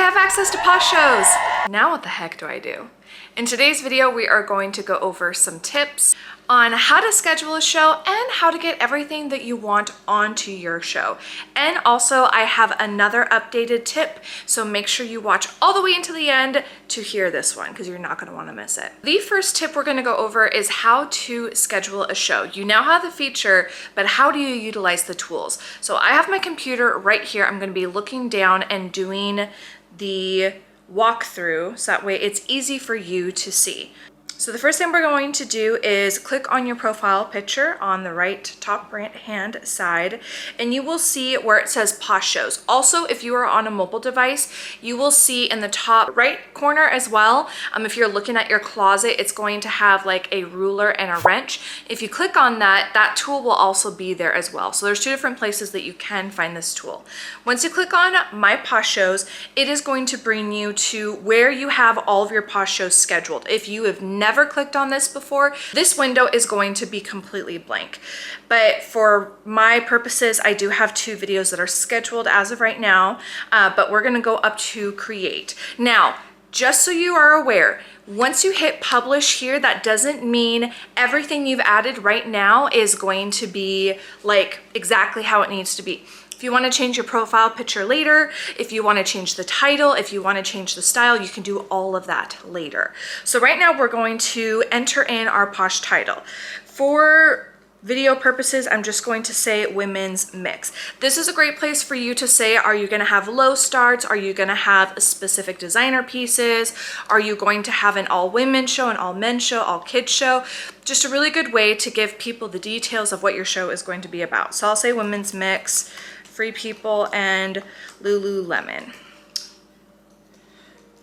have access to Posh shows. Now what the heck do I do? In today's video, we are going to go over some tips on how to schedule a show and how to get everything that you want onto your show. And also I have another updated tip, so make sure you watch all the way until the end to hear this one because you're not going to want to miss it. The first tip we're going to go over is how to schedule a show. You now have the feature, but how do you utilize the tools? So I have my computer right here. I'm going to be looking down and doing the walkthrough so that way it's easy for you to see. So the first thing we're going to do is click on your profile picture on the right top right hand side, and you will see where it says Posh Shows. Also, if you are on a mobile device, you will see in the top right corner as well, if you're looking at your closet, it's going to have like a ruler and a wrench. If you click on that, that tool will also be there as well. So there's two different places that you can find this tool. Once you click on My Posh Shows, it is going to bring you to where you have all of your Posh Shows scheduled. If you have never clicked on this before, this window is going to be completely blank. But for my purposes, I do have 2 videos that are scheduled as of right now, but we're gonna go up to create. Now, just so you are aware, once you hit publish here, that doesn't mean everything you've added right now is going to be like exactly how it needs to be. If you want to change your profile picture later, if you want to change the title, if you want to change the style, you can do all of that later. So right now we're going to enter in our Posh title. For video purposes, I'm just going to say women's mix. This is a great place for you to say, are you going to have low starts? Are you going to have specific designer pieces? Are you going to have an all women show, an all men show, all kids show? Just a really good way to give people the details of what your show is going to be about. So I'll say women's mix, Free People, and Lululemon.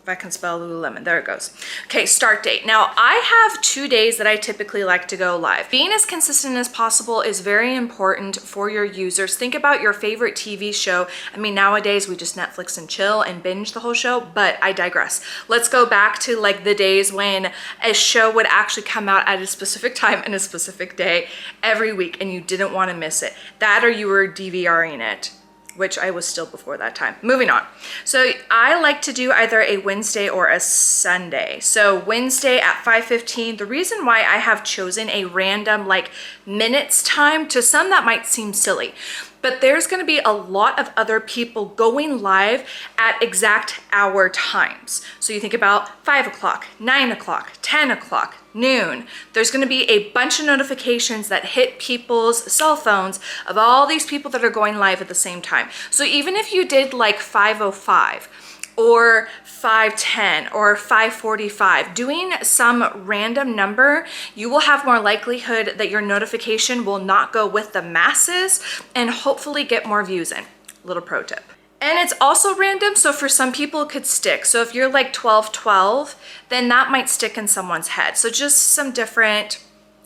If I can spell Lululemon, there it goes. Okay, start date. Now, I have 2 days that I typically like to go live. Being as consistent as possible is very important for your users. Think about your favorite TV show. I mean, nowadays we just Netflix and chill and binge the whole show, but I digress. Let's go back to like the days when a show would actually come out at a specific time and a specific day every week and you didn't want to miss it. That or you were DVRing it, which I was still before that time. Moving on. So I like to do either a Wednesday or a Sunday. So Wednesday at 5:15, the reason why I have chosen a random like minutes time, to some that might seem silly, but there's gonna be a lot of other people going live at exact hour times. So you think about 5 o'clock, 9 o'clock, 10 o'clock, noon. There's gonna be a bunch of notifications that hit people's cell phones of all these people that are going live at the same time. So even if you did like 5:05 or 5:10 or 5:45, doing some random number, you will have more likelihood that your notification will not go with the masses and hopefully get more views in. Little pro tip. And it's also random, so for some people it could stick. So if you're like 12:12, then that might stick in someone's head. So just some different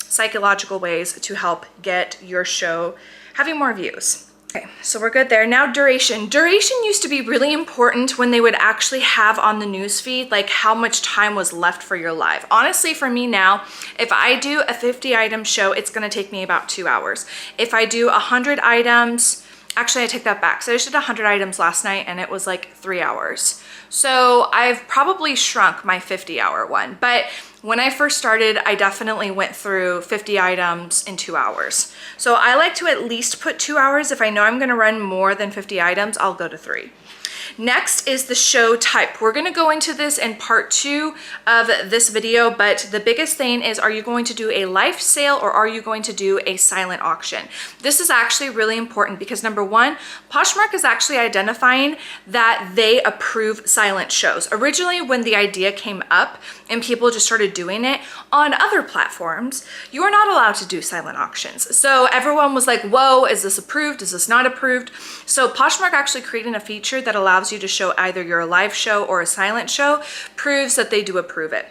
psychological ways to help get your show having more views. Okay, so we're good there. Now duration. Duration used to be really important when they would actually have on the newsfeed like how much time was left for your live. Honestly, for me now, if I do a 50 item show, it's gonna take me about 2 hours. If I do 100 items, actually I take that back. So I just did 100 items last night and it was like 3 hours. So I've probably shrunk my 50-hour one, but when I first started, I definitely went through 50 items in 2 hours. So I like to at least put 2 hours. If I know I'm gonna run more than 50 items, I'll go to 3. Next is the show type. We're gonna go into this in part 2 of this video, but the biggest thing is, are you going to do a live sale or are you going to do a silent auction? This is actually really important because number 1, Poshmark is actually identifying that they approve silent shows. Originally, when the idea came up and people just started doing it on other platforms, you are not allowed to do silent auctions. So everyone was like, whoa, is this approved? Is this not approved? So Poshmark actually created a feature that allows you to show either your live show or a silent show, proves that they do approve it.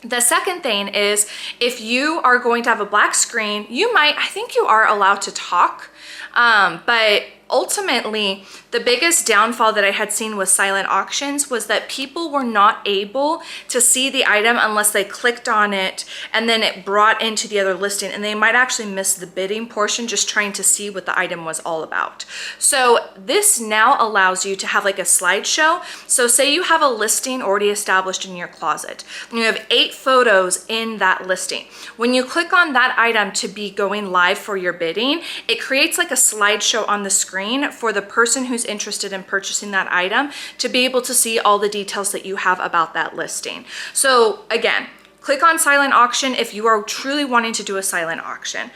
The second thing is, if you are going to have a black screen, I think you are allowed to talk, but ultimately, the biggest downfall that I had seen with silent auctions was that people were not able to see the item unless they clicked on it and then it brought into the other listing, and they might actually miss the bidding portion just trying to see what the item was all about. So this now allows you to have like a slideshow. So say you have a listing already established in your closet and you have 8 photos in that listing. When you click on that item to be going live for your bidding, it creates like a slideshow on the screen for the person who's interested in purchasing that item to be able to see all the details that you have about that listing. So again, click on silent auction if you are truly wanting to do a silent auction.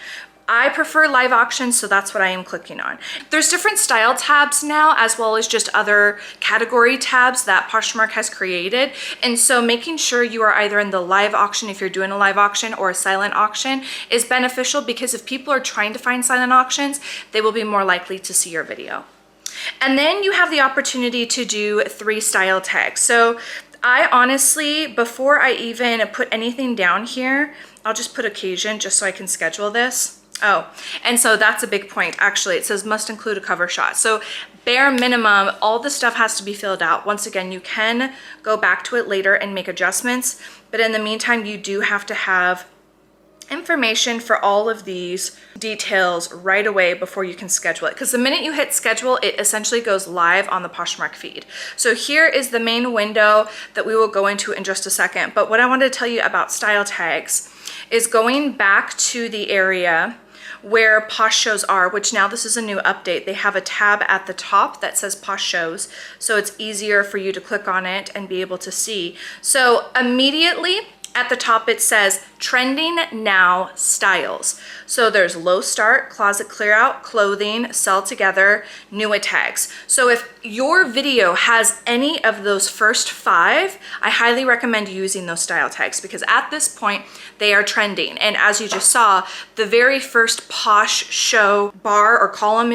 I prefer live auctions, so that's what I am clicking on. There's different style tabs now, as well as just other category tabs that Poshmark has created. And so making sure you are either in the live auction if you're doing a live auction or a silent auction is beneficial, because if people are trying to find silent auctions, they will be more likely to see your video. And then you have the opportunity to do 3 style tags. So I honestly, before I even put anything down here, I'll just put occasion just so I can schedule this. Oh, and so that's a big point. Actually, it says must include a cover shot. So bare minimum, all the stuff has to be filled out. Once again, you can go back to it later and make adjustments, but in the meantime, you do have to have information for all of these details right away before you can schedule it, because the minute you hit schedule, it essentially goes live on the Poshmark feed. So here is the main window that we will go into in just a second. But what I wanted to tell you about style tags is going back to the area where Posh shows are, which now this is a new update. They have a tab at the top that says Posh shows, so it's easier for you to click on it and be able to see. So immediately at the top it says trending now styles. So there's low start, closet clear out, clothing, sell together, new tags. So if your video has any of those first 5, I highly recommend using those style tags, because at this point they are trending. And as you just saw, the very first Posh show bar or column,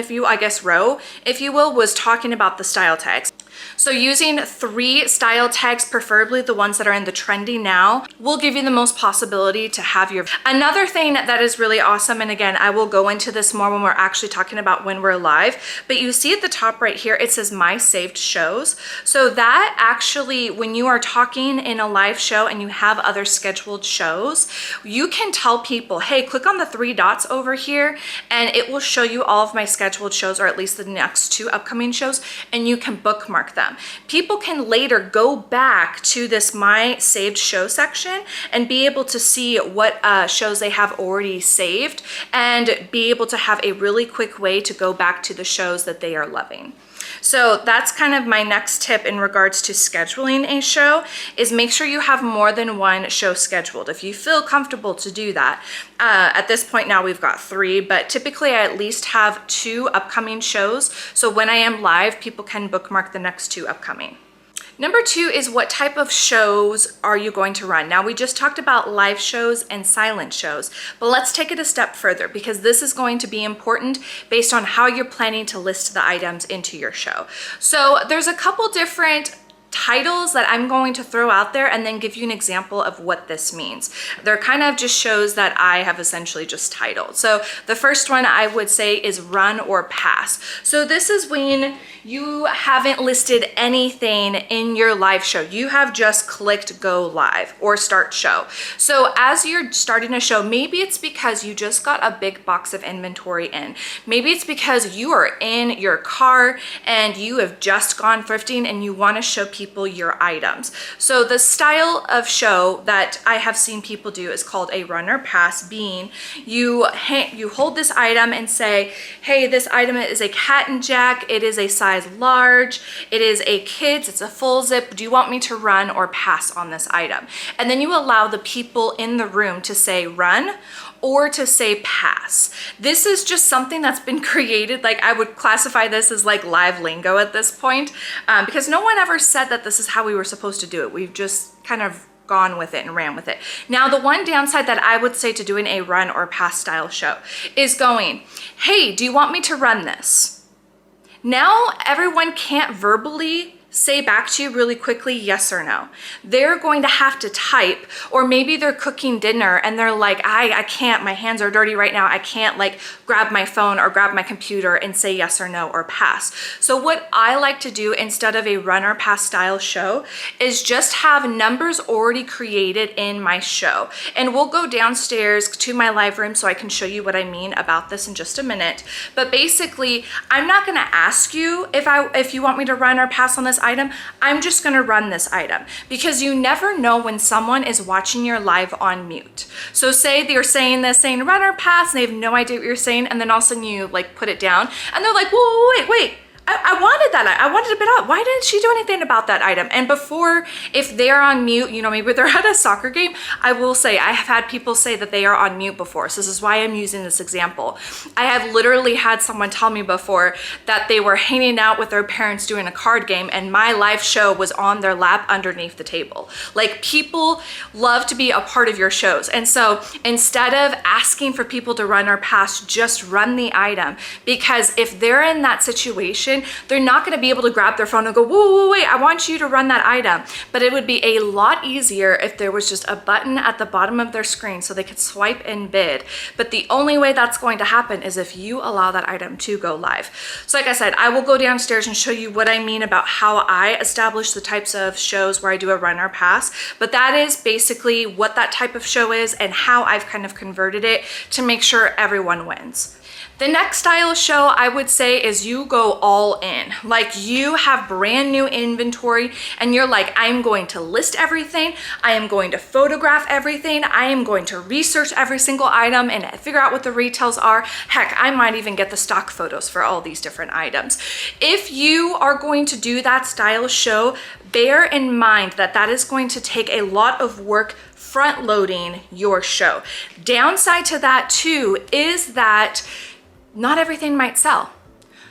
row, if you will, was talking about the style tags. So using 3 style tags, preferably the ones that are in the trending now, will give you the most possibility to have your... Another thing that is really awesome, and again, I will go into this more when we're actually talking about when we're live, but you see at the top right here, it says my saved shows. So that actually, when you are talking in a live show and you have other scheduled shows, you can tell people, hey, click on the 3 dots over here and it will show you all of my scheduled shows, or at least the next 2 upcoming shows, and you can bookmark them. People can later go back to this my saved show section and be able to see what shows they have already saved, and be able to have a really quick way to go back to the shows that they are loving. So that's kind of my next tip in regards to scheduling a show, is make sure you have more than 1 show scheduled. If you feel comfortable to do that, at this point now we've got 3, but typically I at least have 2 upcoming shows. So when I am live, people can bookmark the next 2 upcoming. Number 2 is what type of shows are you going to run? Now we just talked about live shows and silent shows, but let's take it a step further, because this is going to be important based on how you're planning to list the items into your show. So there's a couple different titles that I'm going to throw out there and then give you an example of what this means. They're kind of just shows that I have essentially just titled. So the first one I would say is run or pass. So this is when you haven't listed anything in your live show. You have just clicked go live or start show. So as you're starting a show, maybe it's because you just got a big box of inventory in. Maybe it's because you are in your car and you have just gone thrifting and you want to show people your items. So the style of show that I have seen people do is called a run or pass, being you hold this item and say, hey, this item is a cat and jack, it is a size large, it is a kids, it's a full zip, do you want me to run or pass on this item? And then you allow the people in the room to say run or to say pass. This is just something that's been created. Like, I would classify this as like live lingo at this point, because no one ever said that this is how we were supposed to do it. We've just kind of gone with it and ran with it. Now, the one downside that I would say to doing a run or pass style show is going, hey, do you want me to run this? Now everyone can't verbally say back to you really quickly, yes or no. They're going to have to type, or maybe they're cooking dinner and they're like, I can't, my hands are dirty right now. I can't like grab my phone or grab my computer and say yes or no or pass. So what I like to do instead of a run or pass style show is just have numbers already created in my show. And we'll go downstairs to my live room so I can show you what I mean about this in just a minute. But basically, I'm not gonna ask you if you want me to run or pass on this item. I'm just gonna run this item, because you never know when someone is watching your live on mute. So say they're saying run or pass, and they have no idea what you're saying, and then all of a sudden you like put it down and they're like, whoa, wait. I wanted that. I wanted to bid up. Why didn't she do anything about that item? And before, if they're on mute, you know, maybe they're at a soccer game, I will say, I have had people say that they are on mute before. So this is why I'm using this example. I have literally had someone tell me before that they were hanging out with their parents doing a card game, and my live show was on their lap underneath the table. Like, people love to be a part of your shows. And so instead of asking for people to run or pass, just run the item. Because if they're in that situation, they're not going to be able to grab their phone and go, whoa, wait, I want you to run that item. But it would be a lot easier if there was just a button at the bottom of their screen so they could swipe and bid. But the only way that's going to happen is if you allow that item to go live. So like I said, I will go downstairs and show you what I mean about how I establish the types of shows where I do a run or pass. But that is basically what that type of show is and how I've kind of converted it to make sure everyone wins. The next style show I would say is you go all in. Like, you have brand new inventory and you're like, I'm going to list everything. I am going to photograph everything. I am going to research every single item and figure out what the retails are. Heck, I might even get the stock photos for all these different items. If you are going to do that style show, bear in mind that that is going to take a lot of work front loading your show. Downside to that too is that not everything might sell.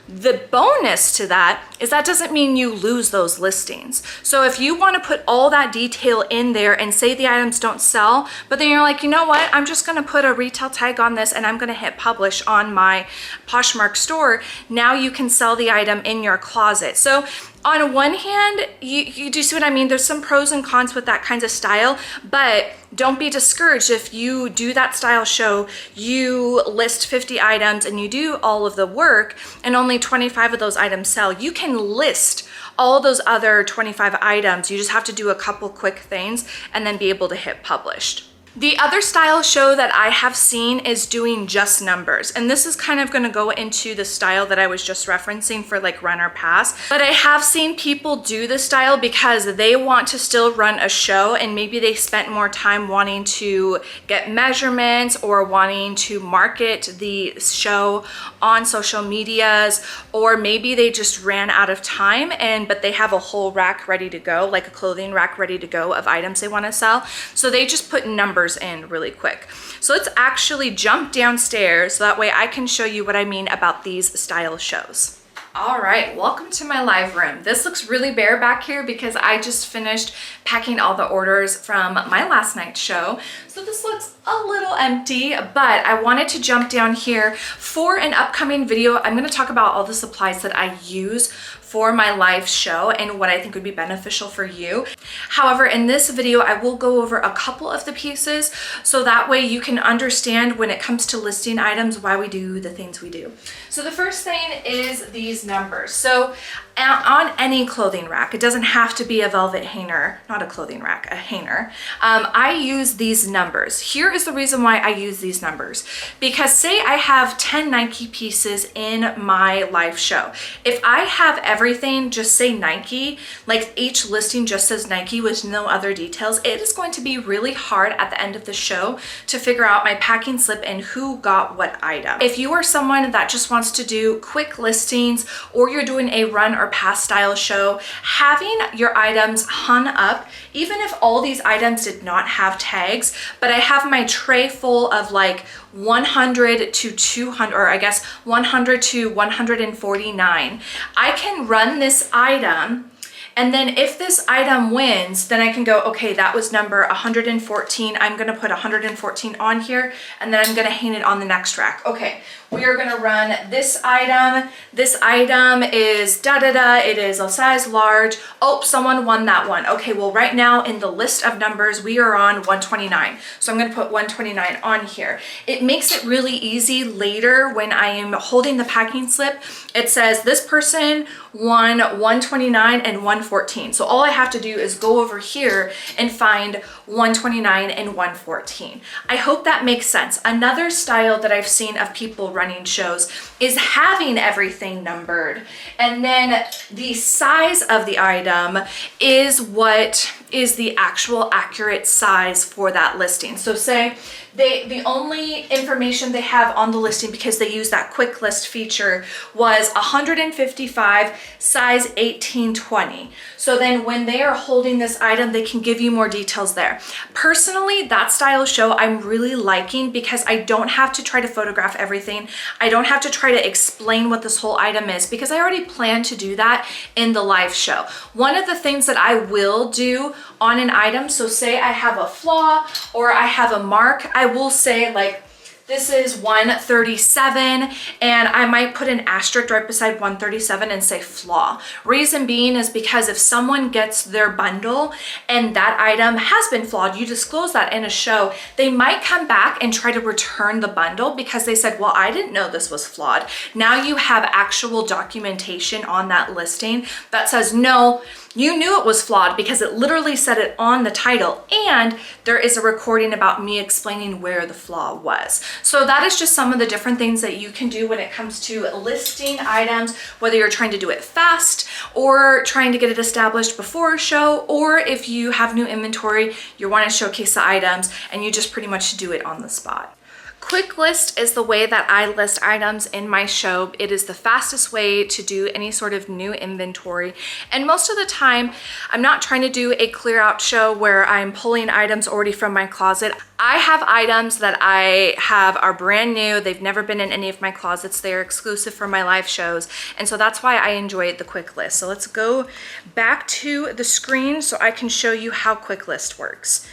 The bonus to that is that doesn't mean you lose those listings. So if you want to put all that detail in there and say the items don't sell, but then you're like, you know what, I'm just going to put a retail tag on this and I'm going to hit publish on my Poshmark store, now you can sell the item in your closet. So on one hand, you do see what I mean? There's some pros and cons with that kind of style, but don't be discouraged if you do that style show, you list 50 items and you do all of the work and only 25 of those items sell. You can list all those other 25 items. You just have to do a couple quick things and then be able to hit published. The other style show that I have seen is doing just numbers. And this is kind of gonna go into the style that I was just referencing for like run or pass. But I have seen people do this style because they want to still run a show and maybe they spent more time wanting to get measurements or wanting to market the show on social medias, or maybe they just ran out of time but they have a whole rack ready to go, like a clothing rack ready to go of items they wanna sell. So they just put numbers in really quick. So let's actually jump downstairs so that way I can show you what I mean about these style shows. All right, welcome to my live room. This looks really bare back here because I just finished packing all the orders from my last night's show. So this looks a little empty, but I wanted to jump down here for an upcoming video. I'm gonna talk about all the supplies that I use for my live show and what I think would be beneficial for you. However, in this video, I will go over a couple of the pieces so that way you can understand when it comes to listing items, why we do the things we do. So the first thing is these numbers. So on any clothing rack, it doesn't have to be a velvet hanger, not a clothing rack, a hanger. I use these numbers. Here is the reason why I use these numbers. Because say I have 10 Nike pieces in my live show. If I have everything just say Nike, like each listing just says Nike with no other details, it is going to be really hard at the end of the show to figure out my packing slip and who got what item. If you are someone that just wants to do quick listings, or you're doing a run or pass style show, having your items hung up, even if all these items did not have tags, but I have my tray full of like 100 to 200, or I guess 100 to 149, I can run this item And then if this item wins, then I can go, okay, that was number 114. I'm gonna put 114 on here, and then I'm gonna hang it on the next rack. Okay, we are gonna run this item. This item is da-da-da, it is a size large. Oh, someone won that one. Okay, well right now in the list of numbers, we are on 129. So I'm gonna put 129 on here. It makes it really easy later when I am holding the packing slip. It says this person won 129 and 114. So all I have to do is go over here and find 129 and 114. I hope that makes sense. Another style that I've seen of people running shows is having everything numbered, and then the size of the item is what is the actual accurate size for that listing. So say the only information they have on the listing, because they use that quick list feature, was 155 size 1820. So then when they are holding this item, they can give you more details there. Personally, that style of show I'm really liking, because I don't have to try to photograph everything. I don't have to try to explain what this whole item is, because I already plan to do that in the live show. One of the things that I will do on an item, so say I have a flaw or I have a mark, I will say like, this is 137, and I might put an asterisk right beside 137 and say flaw. Reason being is because if someone gets their bundle and that item has been flawed, you disclose that in a show, they might come back and try to return the bundle because they said, well, I didn't know this was flawed. Now you have actual documentation on that listing that says, no, you knew it was flawed because it literally said it on the title, and there is a recording about me explaining where the flaw was. So that is just some of the different things that you can do when it comes to listing items, whether you're trying to do it fast or trying to get it established before a show, or if you have new inventory, you want to showcase the items and you just pretty much do it on the spot. Quick list is the way that I list items in my show. It is the fastest way to do any sort of new inventory. And most of the time, I'm not trying to do a clear out show where I'm pulling items already from my closet. I have items that I have are brand new. They've never been in any of my closets. They're exclusive for my live shows. And so that's why I enjoy the quick list. So let's go back to the screen so I can show you how quick list works.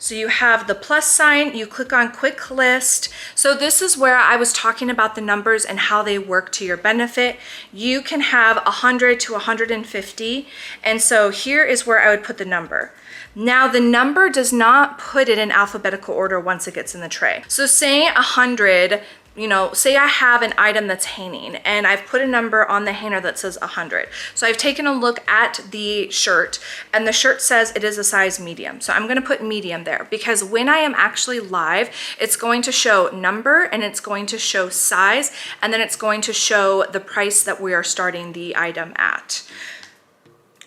So you have the plus sign, you click on quick list. So this is where I was talking about the numbers and how they work to your benefit. You can have 100 to 150. And so here is where I would put the number. Now the number does not put it in alphabetical order once it gets in the tray. So say 100, say I have an item that's hanging and I've put a number on the hanger that says 100. So I've taken a look at the shirt and the shirt says it is a size medium. So I'm gonna put medium there because when I am actually live, it's going to show number and it's going to show size, and then it's going to show the price that we are starting the item at.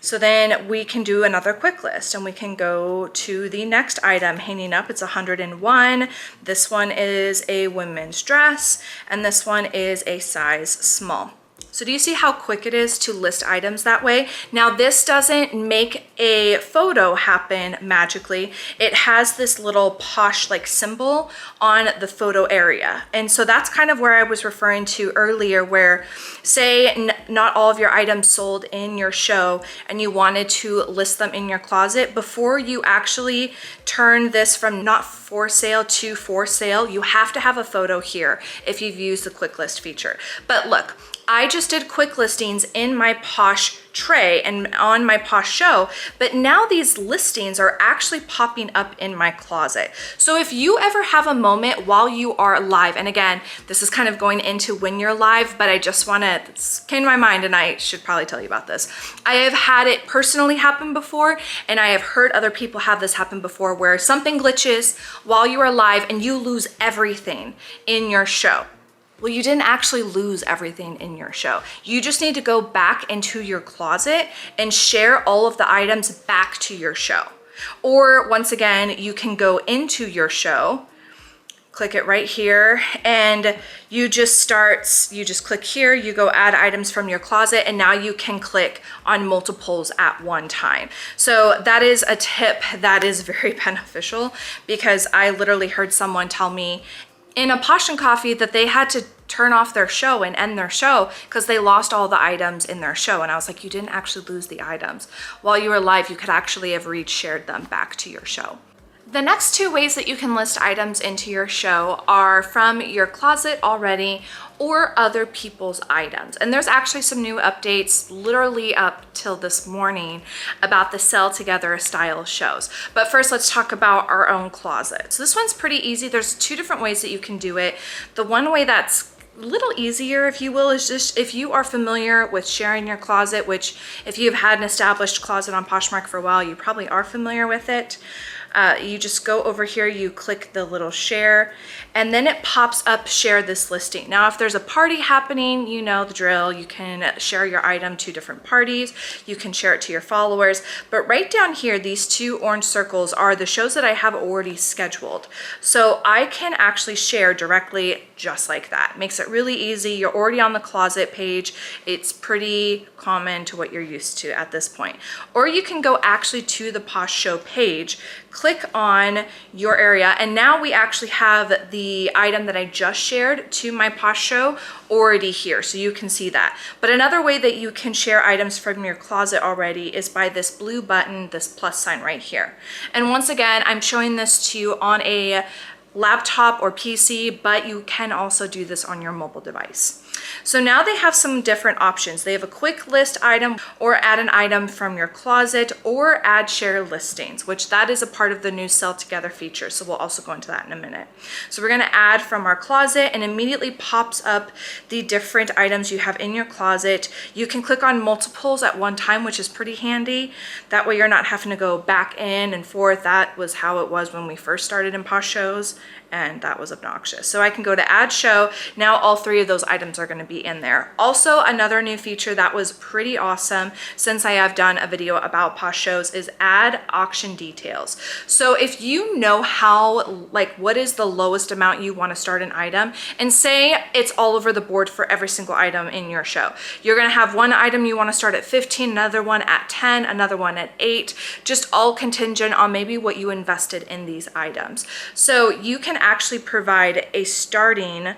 So then we can do another quick list and we can go to the next item hanging up. It's 101. This one is a women's dress and this one is a size small. So do you see how quick it is to list items that way? Now this doesn't make a photo happen magically. It has this little Posh like symbol on the photo area. And so that's kind of where I was referring to earlier, where say not all of your items sold in your show and you wanted to list them in your closet. Before you actually turn this from not for sale to for sale, you have to have a photo here if you've used the quick list feature. But look, I just did quick listings in my Posh tray and on my Posh show, but now these listings are actually popping up in my closet. So if you ever have a moment while you are live, and again, this is kind of going into when you're live, but I just this came to my mind and I should probably tell you about this. I have had it personally happen before, and I have heard other people have this happen before where something glitches while you are live and you lose everything in your show. Well, you didn't actually lose everything in your show. You just need to go back into your closet and share all of the items back to your show. Or once again, you can go into your show, click it right here, and you just click here, you go add items from your closet, and now you can click on multiples at one time. So that is a tip that is very beneficial because I literally heard someone tell me in a Posh and Coffee that they had to turn off their show and end their show because they lost all the items in their show. And I was like, you didn't actually lose the items. While you were live, you could actually have reshared them back to your show. The next two ways that you can list items into your show are from your closet already or other people's items. And there's actually some new updates literally up till this morning about the Sell Together style shows. But first, let's talk about our own closet. So this one's pretty easy. There's two different ways that you can do it. The one way that's a little easier, if you will, is just if you are familiar with sharing your closet, which if you've had an established closet on Poshmark for a while, you probably are familiar with it. You just go over here, you click the little share, and then it pops up share this listing. Now, if there's a party happening, you know the drill. You can share your item to different parties. You can share it to your followers. But right down here, these two orange circles are the shows that I have already scheduled. So I can actually share directly just like that. Makes it really easy. You're already on the closet page. It's pretty common to what you're used to at this point. Or you can go actually to the Posh Show page, click on your area, and now we actually have the item that I just shared to my Posh Show already here, so you can see that. But another way that you can share items from your closet already is by this blue button, this plus sign right here. And once again, I'm showing this to you on a laptop or PC, but you can also do this on your mobile device. So now they have some different options. They have a quick list item, or add an item from your closet, or add share listings, which that is a part of the new Sell Together feature. So we'll also go into that in a minute. So we're going to add from our closet, and immediately pops up the different items you have in your closet. You can click on multiples at one time, which is pretty handy. That way you're not having to go back in and forth. That was how it was when we first started in Posh Shows, and that was obnoxious. So I can go to add show. Now all three of those items are going to be in there. Also, another new feature that was pretty awesome since I have done a video about Posh Shows is add auction details. So if you know how, like, what is the lowest amount you want to start an item, and say it's all over the board for every single item in your show. You're going to have one item you want to start at 15, another one at 10, another one at 8, just all contingent on maybe what you invested in these items. So you can actually provide a starting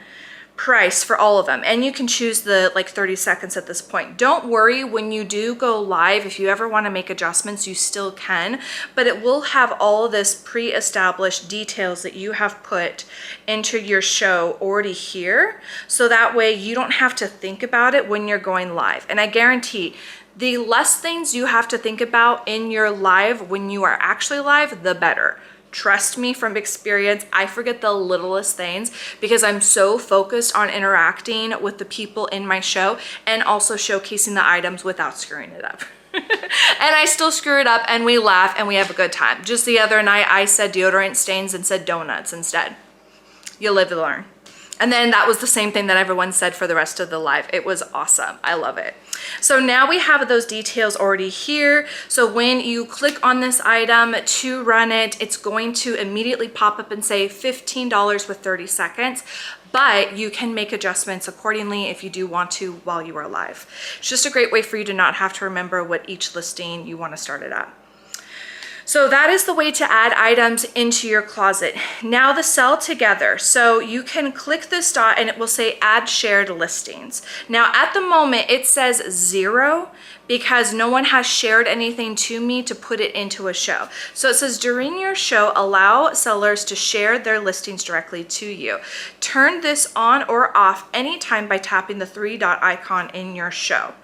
price for all of them, and you can choose the 30 seconds at this point. Don't worry, when you do go live, if you ever want to make adjustments, you still can, but it will have all of this pre-established details that you have put into your show already here, so that way you don't have to think about it when you're going live. And I guarantee the less things you have to think about in your live when you are actually live, the better. Trust me from experience, I forget the littlest things because I'm so focused on interacting with the people in my show and also showcasing the items without screwing it up. And I still screw it up, and we laugh and we have a good time. Just the other night, I said deodorant stains and said donuts instead. You'll live to learn. And then that was the same thing that everyone said for the rest of the live. It was awesome. I love it. So now we have those details already here. So when you click on this item to run it, it's going to immediately pop up and say $15 with 30 seconds. But you can make adjustments accordingly if you do want to while you are live. It's just a great way for you to not have to remember what each listing you want to start it at. So that is the way to add items into your closet. Now the Sell Together. So you can click this dot and it will say add shared listings. Now at the moment it says 0 because no one has shared anything to me to put it into a show. So it says during your show, allow sellers to share their listings directly to you. Turn this on or off anytime by tapping the 3-dot icon in your show.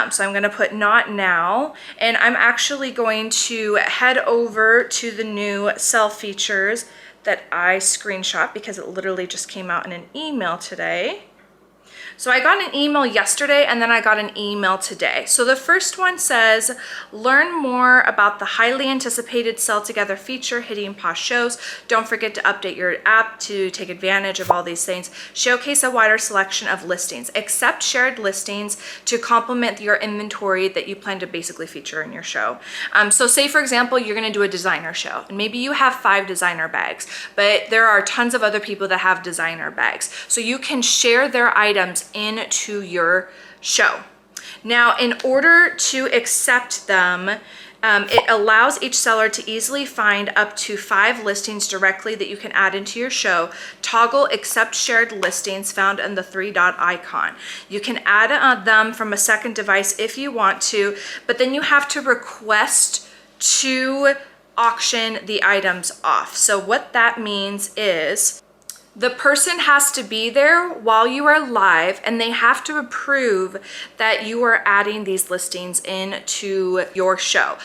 So I'm going to put not now, and I'm actually going to head over to the new sell features that I screenshot because it literally just came out in an email today. So I got an email yesterday and then I got an email today. So the first one says, learn more about the highly anticipated Sell Together feature hitting Posh Shows. Don't forget to update your app to take advantage of all these things. Showcase a wider selection of listings. Accept shared listings to complement your inventory that you plan to basically feature in your show. So say for example, you're gonna do a designer show and maybe you have 5 designer bags, but there are tons of other people that have designer bags. So you can share their items into your show. Now, in order to accept them, It allows each seller to easily find up to 5 listings directly that you can add into your show. Toggle accept shared listings found in the 3-dot icon. You can add them from a second device if you want to, but then you have to request to auction the items off. So what that means is the person has to be there while you are live, and they have to approve that you are adding these listings into your show.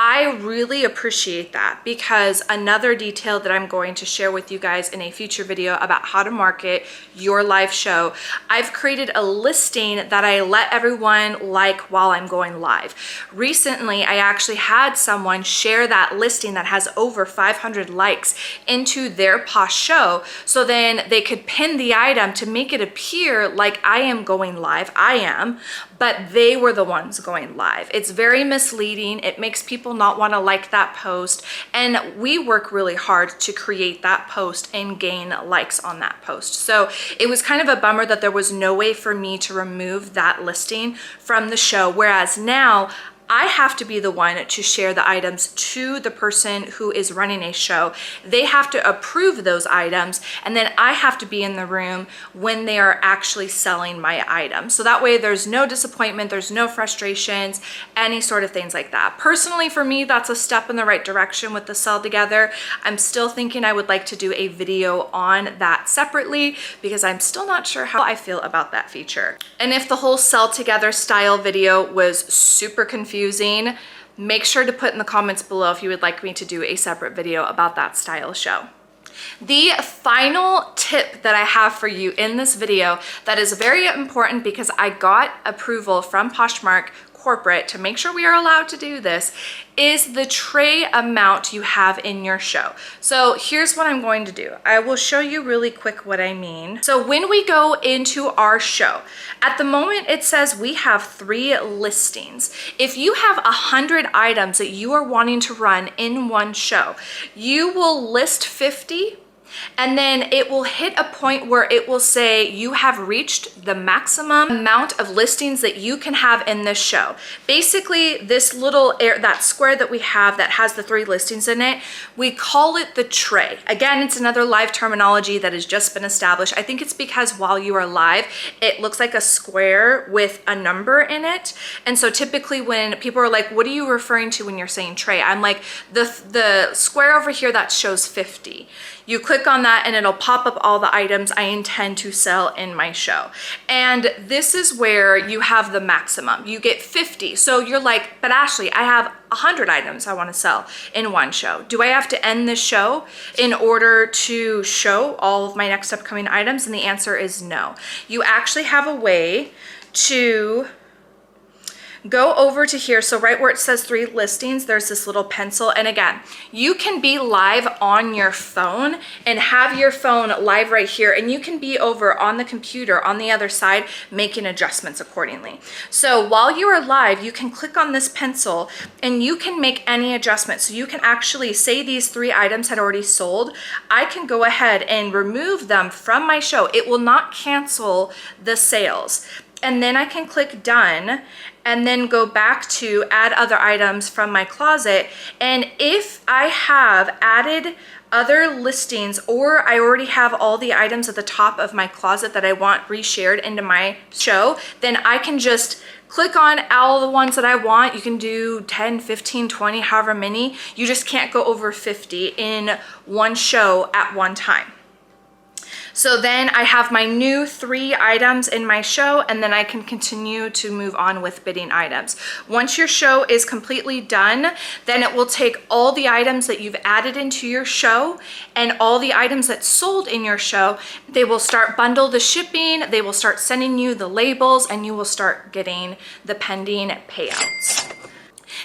I really appreciate that, because another detail that I'm going to share with you guys in a future video about how to market your live show, I've created a listing that I let everyone like while I'm going live. Recently, I actually had someone share that listing that has over 500 likes into their Posh show, so then they could pin the item to make it appear like I am going live. I am, but they were the ones going live. It's very misleading. It makes people not want to like that post, and we work really hard to create that post and gain likes on that post. So it was kind of a bummer that there was no way for me to remove that listing from the show, whereas now I have to be the one to share the items to the person who is running a show. They have to approve those items, and then I have to be in the room when they are actually selling my items. So that way there's no disappointment, there's no frustrations, any sort of things like that. Personally, for me, that's a step in the right direction with the sell together. I'm still thinking I would like to do a video on that separately, because I'm still not sure how I feel about that feature. And if the whole sell together style video was super confusing, make sure to put in the comments below if you would like me to do a separate video about that style show. The final tip that I have for you in this video that is very important, because I got approval from Poshmark corporate to make sure we are allowed to do this, is the tray amount you have in your show. So here's what I'm going to do. I will show you really quick what I mean. So when we go into our show, at the moment it says we have 3 listings. If you have 100 items that you are wanting to run in one show, you will list 50, and then it will hit a point where it will say you have reached the maximum amount of listings that you can have in this show. Basically, this little that square that we have that has the 3 listings in it, we call it the tray. Again, it's another live terminology that has just been established. I think it's because while you are live, it looks like a square with a number in it. And so typically when people are like, what are you referring to when you're saying tray? I'm like, the square over here that shows 50. You click on that and it'll pop up all the items I intend to sell in my show. And this is where you have the maximum. You get 50. So you're like, but Ashley, I have 100 items I want to sell in one show. Do I have to end this show in order to show all of my next upcoming items? And the answer is no. You actually have a way to go over to here. So right where it says 3 listings, there's this little pencil. And again, you can be live on your phone and have your phone live right here. And you can be over on the computer on the other side making adjustments accordingly. So while you are live, you can click on this pencil and you can make any adjustments. So you can actually say these 3 items had already sold. I can go ahead and remove them from my show. It will not cancel the sales. And then I can click done and then go back to add other items from my closet. And if I have added other listings, or I already have all the items at the top of my closet that I want reshared into my show, then I can just click on all the ones that I want. You can do 10, 15, 20, however many. You just can't go over 50 in one show at one time. So then I have my new 3 items in my show, and then I can continue to move on with bidding items. Once your show is completely done, then it will take all the items that you've added into your show and all the items that sold in your show. They will start bundle the shipping, they will start sending you the labels, and you will start getting the pending payouts.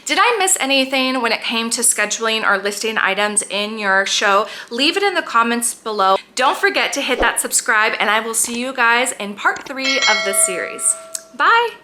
Did I miss anything when it came to scheduling or listing items in your show? Leave it in the comments below. Don't forget to hit that subscribe, and I will see you guys in part 3 of this series. Bye.